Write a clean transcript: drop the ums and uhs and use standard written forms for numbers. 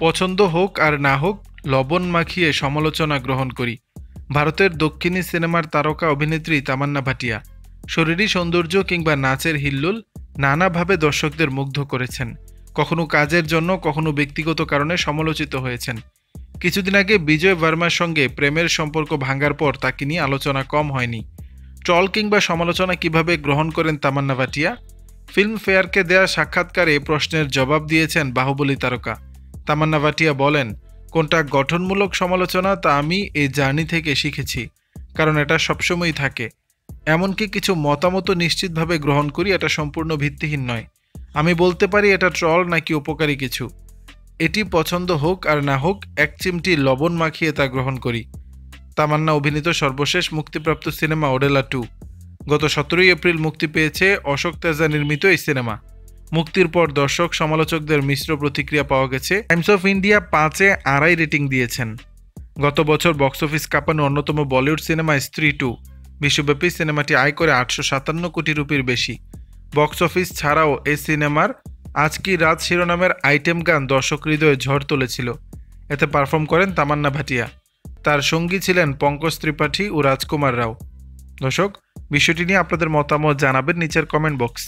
পছন্দ হোক আর না হোক লবণ মাখিয়ে সমালোচনা গ্রহণ করি। ভারতের দক্ষিণী সিনেমার তারকা অভিনেত্রী তামান্না ভাটিয়া শরীরী সৌন্দর্য কিংবা নাচের হিল্লোল নানাভাবে দর্শকদের মুগ্ধ করেছেন। কখনো কাজের জন্য, কখনো ব্যক্তিগত কারণে সমালোচিত হয়েছেন। কিছুদিন আগে বিজয় ভার্মার সঙ্গে প্রেমের সম্পর্ক ভাঙার পর তাকে নিয়ে আলোচনা কম হয়নি। ট্রল কিংবা সমালোচনা কিভাবে গ্রহণ করেন তামান্না ভাটিয়া? ফিল্মফেয়ারকে দেয়া সাক্ষাৎকারে প্রশ্নের জবাব দিয়েছেন বাহুবলী তারকা। তামান্না ভাটিয়া বলেন, কোনটা গঠনমূলক সমালোচনা তা আমি এই জার্নি থেকে শিখেছি, কারণ এটা সবসময়ই থাকে। এমনকি কিছু মতামত নিশ্চিতভাবে গ্রহণ করি, এটা সম্পূর্ণ ভিত্তিহীন নয়। আমি বলতে পারি এটা ট্রল নাকি উপকারী কিছু। এটি পছন্দ হোক আর না হোক, এক চিমটি লবণ মাখিয়ে তা গ্রহণ করি। তামান্না অভিনীত সর্বশেষ মুক্তিপ্রাপ্ত সিনেমা ওডেলা 2 গত 17 এপ্রিল মুক্তি পেয়েছে। অশোক তেজা নির্মিত এই সিনেমা মুক্তির পর দর্শক সমালোচকদের মিশ্র প্রতিক্রিয়া পাওয়া গেছে। টাইমস অফ ইন্ডিয়া 5-এ 2.5 রেটিং দিয়েছেন। গত বছর বক্স অফিস কাঁপানো অন্যতম বলিউড সিনেমা স্ত্রী 2 বিশ্বব্যাপী সিনেমাটি আয় করে 857 কোটি রুপির বেশি। বক্স অফিস ছাড়াও এই সিনেমার আজ কি রাত শিরোনামের আইটেম গান দর্শক হৃদয়ে ঝড় তুলেছিল। এতে পারফর্ম করেন তামান্না ভাটিয়া। তার সঙ্গী ছিলেন পঙ্কজ ত্রিপাঠী ও রাজকুমার রাও। দর্শক, বিষয়টি নিয়ে আপনাদের মতামত জানাবেন নিচের কমেন্ট বক্স।